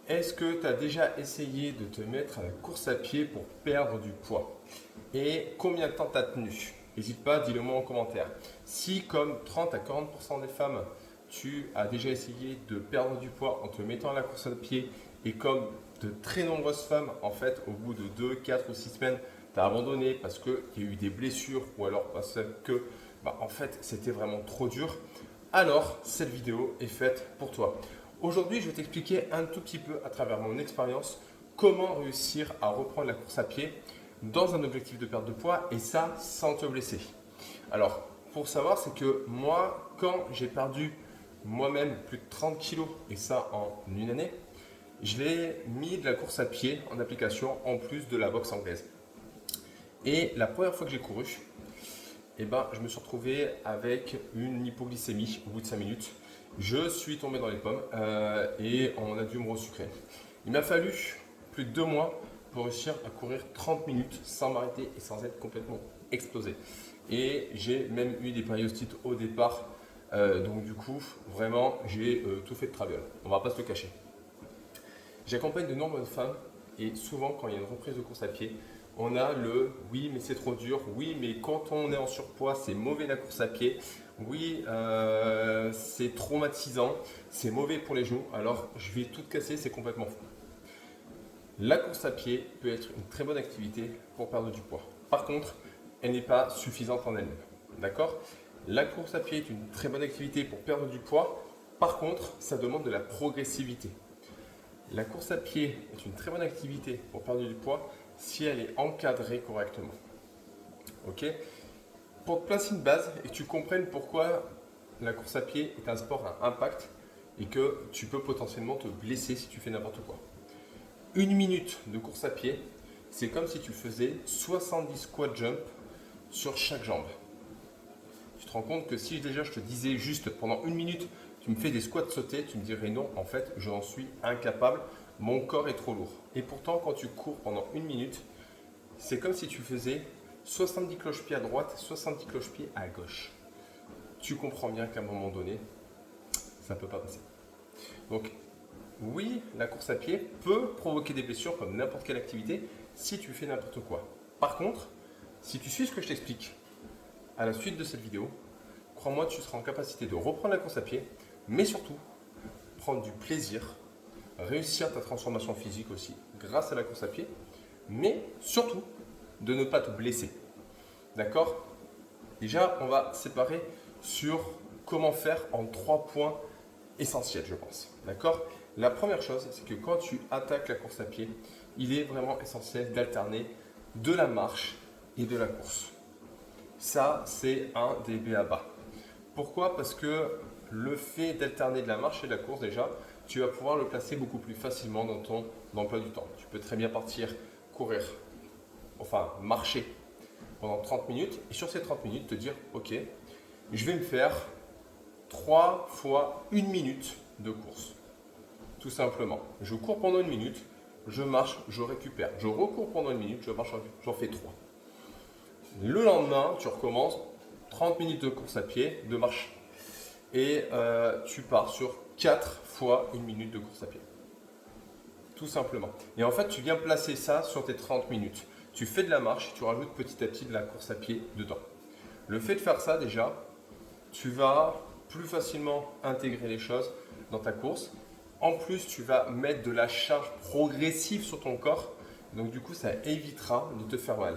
Est-ce que tu as déjà essayé de te mettre à la course à pied pour perdre du poids? Et combien de temps tu as tenu? N'hésite pas, dis-le moi en commentaire. Si, comme 30 à 40% des femmes, tu as déjà essayé de perdre du poids en te mettant à la course à pied, et comme de très nombreuses femmes, en fait, au bout de 2, 4 ou 6 semaines, tu as abandonné parce qu'il y a eu des blessures ou alors parce que, en fait, c'était vraiment trop dur, alors cette vidéo est faite pour toi. Aujourd'hui, je vais t'expliquer un tout petit peu à travers mon expérience comment réussir à reprendre la course à pied dans un objectif de perte de poids et ça sans te blesser. Alors, pour savoir, c'est que moi, quand j'ai perdu moi-même plus de 30 kilos et ça en une année, je l'ai mis de la course à pied en application en plus de la boxe anglaise. Et la première fois que j'ai couru, je me suis retrouvé avec une hypoglycémie au bout de 5 minutes. Je suis tombé dans les pommes et on a dû me resucrer. Il m'a fallu plus de 2 mois pour réussir à courir 30 minutes sans m'arrêter et sans être complètement explosé. Et j'ai même eu des périostites au départ. Donc du coup, vraiment, j'ai tout fait de traviole. On ne va pas se le cacher. J'accompagne de nombreuses femmes et souvent quand il y a une reprise de course à pied, on a le oui mais c'est trop dur, oui mais quand on est en surpoids c'est mauvais la course à pied, oui c'est traumatisant, c'est mauvais pour les genoux, alors je vais tout casser, c'est complètement faux. La course à pied peut être une très bonne activité pour perdre du poids. Par contre, elle n'est pas suffisante en elle-même. D'accord? La course à pied est une très bonne activité pour perdre du poids. Par contre, ça demande de la progressivité. La course à pied est une très bonne activité pour perdre du poids si elle est encadrée correctement. Ok? Pour te placer une base et que tu comprennes pourquoi la course à pied est un sport à impact et que tu peux potentiellement te blesser si tu fais n'importe quoi. Une minute de course à pied, c'est comme si tu faisais 70 squat jump sur chaque jambe. Tu te rends compte que si déjà je te disais juste pendant une minute, tu me fais des squats sautés, tu me dirais non, en fait, j'en suis incapable, mon corps est trop lourd. Et pourtant, quand tu cours pendant une minute, c'est comme si tu faisais 70 cloche-pieds à droite, 70 cloche-pieds à gauche. Tu comprends bien qu'à un moment donné, ça ne peut pas passer. Donc, oui, la course à pied peut provoquer des blessures comme n'importe quelle activité si tu fais n'importe quoi. Par contre, si tu suis ce que je t'explique à la suite de cette vidéo, crois-moi, tu seras en capacité de reprendre la course à pied, mais surtout prendre du plaisir, réussir ta transformation physique aussi grâce à la course à pied, mais surtout de ne pas te blesser. D'accord? Déjà, on va séparer sur comment faire en 3 points essentiels, je pense. D'accord? La première chose, c'est que quand tu attaques la course à pied, il est vraiment essentiel d'alterner de la marche et de la course. Ça, c'est un des b.a.-ba. Pourquoi? Parce que le fait d'alterner de la marche et de la course, déjà, tu vas pouvoir le placer beaucoup plus facilement dans ton emploi du temps. Tu peux très bien partir courir, enfin marcher pendant 30 minutes et sur ces 30 minutes te dire ok, je vais me faire 3 fois 1 minute de course. Tout simplement. Je cours pendant 1 minute, je marche, je récupère. Je recours pendant 1 minute, je marche, j'en fais 3. Le lendemain, tu recommences 30 minutes de course à pied, de marche. Et tu pars sur 4 fois 1 minute de course à pied. Tout simplement. Et en fait, tu viens placer ça sur tes 30 minutes. Tu fais de la marche, tu rajoutes petit à petit de la course à pied dedans. Le fait de faire ça, déjà, tu vas plus facilement intégrer les choses dans ta course. En plus, tu vas mettre de la charge progressive sur ton corps. Donc, du coup, ça évitera de te faire mal.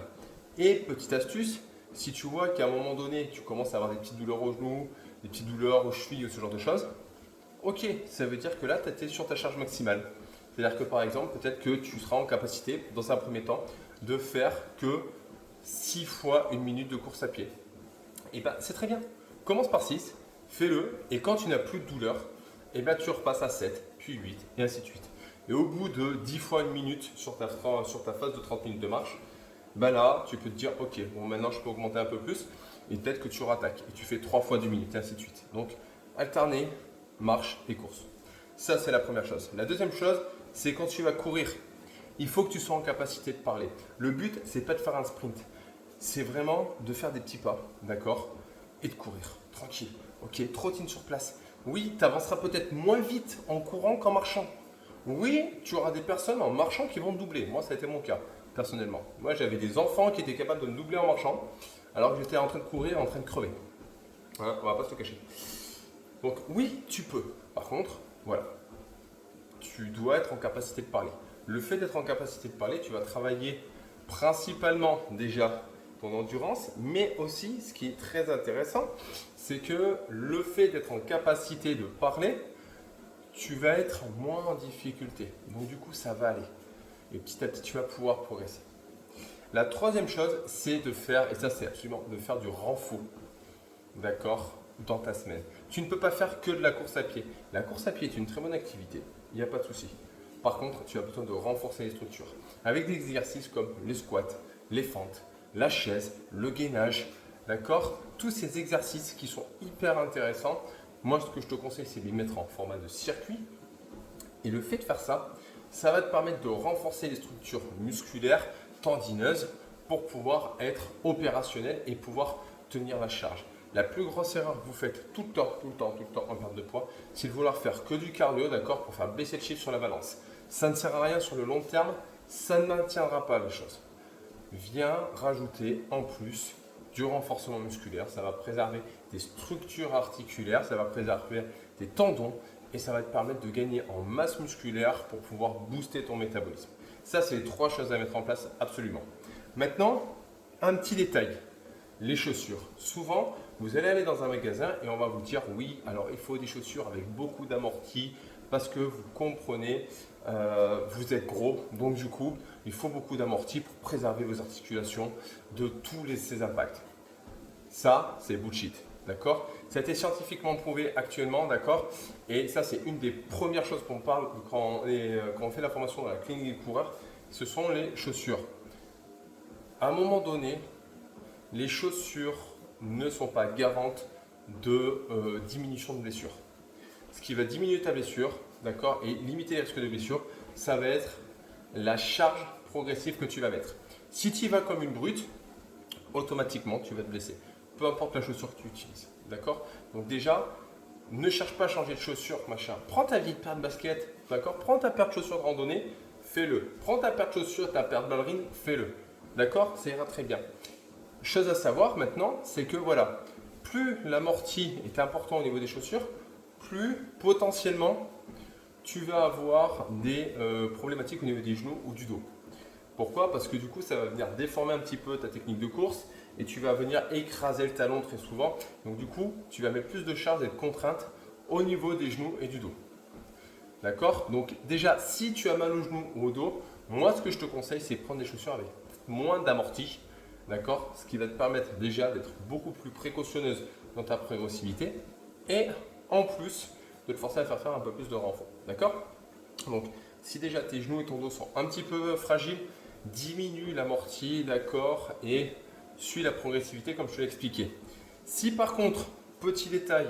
Et petite astuce, si tu vois qu'à un moment donné, tu commences à avoir des petites douleurs aux genoux, des petites douleurs aux chevilles ou ce genre de choses, ok, ça veut dire que là, tu étais sur ta charge maximale. C'est-à-dire que par exemple, peut-être que tu seras en capacité, dans un premier temps, de faire que 6 fois 1 minute de course à pied. Et bien, c'est très bien. Commence par 6, fais-le, et quand tu n'as plus de douleur, tu repasses à 7, puis 8, et ainsi de suite. Et au bout de 10 fois 1 minute sur ta phase de 30 minutes de marche, là, tu peux te dire, ok, bon, maintenant je peux augmenter un peu plus, et peut-être que tu rattaques, et tu fais 3 fois 2 minutes, et ainsi de suite. Donc, alterner marche et course. Ça, c'est la première chose. La deuxième chose, c'est quand tu vas courir, il faut que tu sois en capacité de parler. Le but, c'est pas de faire un sprint, c'est vraiment de faire des petits pas, d'accord? Et de courir, tranquille. Ok, trottine sur place. Oui, tu avanceras peut-être moins vite en courant qu'en marchant. Oui, tu auras des personnes en marchant qui vont te doubler. Moi, ça a été mon cas, personnellement. Moi, j'avais des enfants qui étaient capables de me doubler en marchant, alors que j'étais en train de courir, en train de crever. Hein, on va pas se le cacher. Donc oui, tu peux. Par contre, voilà, tu dois être en capacité de parler. Le fait d'être en capacité de parler, tu vas travailler principalement déjà ton endurance, mais aussi, ce qui est très intéressant, c'est que le fait d'être en capacité de parler, tu vas être moins en difficulté. Donc du coup, ça va aller. Et petit à petit, tu vas pouvoir progresser. La troisième chose, c'est de faire, et ça c'est absolument, de faire du renfort, d'accord, dans ta semaine. Tu ne peux pas faire que de la course à pied. La course à pied est une très bonne activité, il n'y a pas de souci. Par contre, tu as besoin de renforcer les structures avec des exercices comme les squats, les fentes, la chaise, le gainage, d'accord. Tous ces exercices qui sont hyper intéressants. Moi, ce que je te conseille, c'est de les mettre en format de circuit. Et le fait de faire ça, ça va te permettre de renforcer les structures musculaires, tendineuses, pour pouvoir être opérationnel et pouvoir tenir la charge. La plus grosse erreur que vous faites tout le temps en perte de poids, c'est de vouloir faire que du cardio, d'accord, pour faire baisser le chiffre sur la balance. Ça ne sert à rien sur le long terme, ça ne maintiendra pas les choses. Viens rajouter en plus du renforcement musculaire, ça va préserver tes structures articulaires, ça va préserver tes tendons et ça va te permettre de gagner en masse musculaire pour pouvoir booster ton métabolisme. Ça, c'est les trois choses à mettre en place absolument. Maintenant, un petit détail, les chaussures. Souvent, vous allez aller dans un magasin et on va vous dire oui, alors il faut des chaussures avec beaucoup d'amorti parce que vous comprenez, vous êtes gros, donc du coup, il faut beaucoup d'amorti pour préserver vos articulations de tous ces impacts. Ça, c'est bullshit, d'accord? Ça a été scientifiquement prouvé actuellement, d'accord? Et ça, c'est une des premières choses qu'on parle quand on fait la formation dans la clinique des coureurs, ce sont les chaussures. À un moment donné, les chaussures ne sont pas garantes de diminution de blessure. Ce qui va diminuer ta blessure, d'accord, et limiter les risques de blessure, ça va être la charge progressive que tu vas mettre. Si tu y vas comme une brute, automatiquement, tu vas te blesser. Peu importe la chaussure que tu utilises, d'accord? Donc déjà, ne cherche pas à changer de chaussure, machin. Prends ta vieille paire de basket, d'accord? Prends ta paire de chaussures de randonnée, fais-le. Prends ta paire de chaussures, ta paire de ballerines, fais-le. D'accord? Ça ira très bien. Chose à savoir maintenant, c'est que voilà, plus l'amorti est important au niveau des chaussures, plus potentiellement tu vas avoir des problématiques au niveau des genoux ou du dos. Pourquoi? Parce que du coup, ça va venir déformer un petit peu ta technique de course et tu vas venir écraser le talon très souvent. Donc du coup, tu vas mettre plus de charge et de contraintes au niveau des genoux et du dos. D'accord? Donc déjà, si tu as mal aux genoux ou au dos, moi ce que je te conseille, c'est prendre des chaussures avec moins d'amorti. D'accord? Ce qui va te permettre déjà d'être beaucoup plus précautionneuse dans ta progressivité et en plus de te forcer à faire un peu plus de renfort. D'accord? Donc, si déjà tes genoux et ton dos sont un petit peu fragiles, diminue l'amorti, d'accord, et suis la progressivité comme je te l'ai expliqué. Si par contre, petit détail,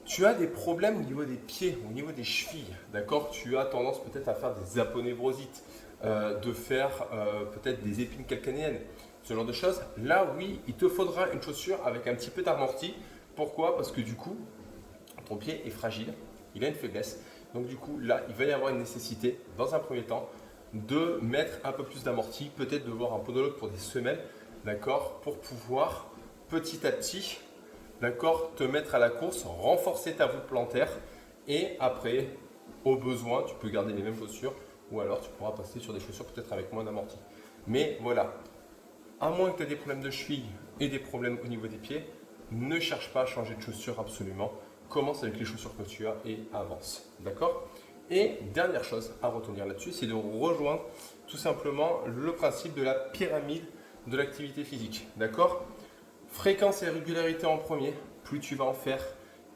tu as des problèmes au niveau des pieds, au niveau des chevilles, d'accord, tu as tendance peut-être à faire des aponévrosites, de faire peut-être des épines calcanéennes, ce genre de choses, là oui, il te faudra une chaussure avec un petit peu d'amorti. Pourquoi? Parce que du coup, ton pied est fragile, il a une faiblesse. Donc du coup, là, il va y avoir une nécessité, dans un premier temps, de mettre un peu plus d'amorti, peut-être de voir un podologue pour des semelles, d'accord, pour pouvoir petit à petit, d'accord, te mettre à la course, renforcer ta voûte plantaire et après, au besoin, tu peux garder les mêmes chaussures ou alors tu pourras passer sur des chaussures peut-être avec moins d'amorti. Mais voilà, à moins que tu aies des problèmes de cheville et des problèmes au niveau des pieds, ne cherche pas à changer de chaussures absolument. Commence avec les chaussures que tu as et avance. D'accord? Et dernière chose à retenir là-dessus, c'est de rejoindre tout simplement le principe de la pyramide de l'activité physique. D'accord? Fréquence et régularité en premier. Plus tu vas en faire,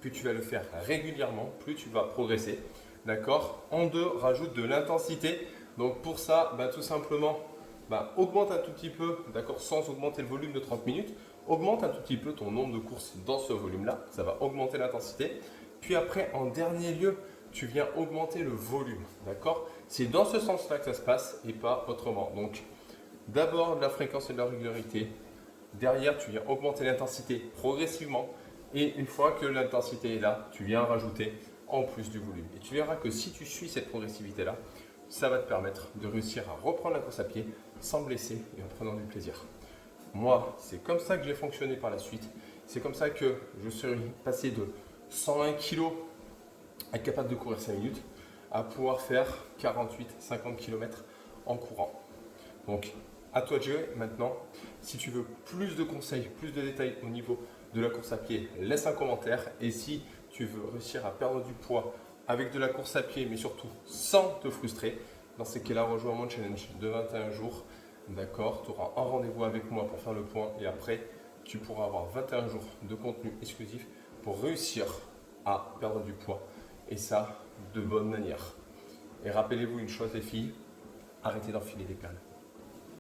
plus tu vas le faire régulièrement, plus tu vas progresser. D'accord? En deux, rajoute de l'intensité. Donc pour ça, tout simplement, augmente un tout petit peu, d'accord, sans augmenter le volume de 30 minutes. Augmente un tout petit peu ton nombre de courses dans ce volume-là. Ça va augmenter l'intensité. Puis après, en dernier lieu, tu viens augmenter le volume. D'accord? C'est dans ce sens-là que ça se passe et pas autrement. Donc, d'abord de la fréquence et de la régularité. Derrière, tu viens augmenter l'intensité progressivement. Et une fois que l'intensité est là, tu viens rajouter en plus du volume. Et tu verras que si tu suis cette progressivité-là, ça va te permettre de réussir à reprendre la course à pied sans blesser et en prenant du plaisir. Moi, c'est comme ça que j'ai fonctionné par la suite. C'est comme ça que je suis passé de 101 kg à être capable de courir 5 minutes à pouvoir faire 48-50 km en courant. Donc, à toi de jouer maintenant. Si tu veux plus de conseils, plus de détails au niveau de la course à pied, laisse un commentaire. Et si tu veux réussir à perdre du poids avec de la course à pied, mais surtout sans te frustrer, dans ces cas-là, rejoins mon challenge de 21 jours. D'accord, tu auras un rendez-vous avec moi pour faire le point et après, tu pourras avoir 21 jours de contenu exclusif pour réussir à perdre du poids. Et ça, de bonne manière. Et rappelez-vous une chose les filles, arrêtez d'enfiler les perles.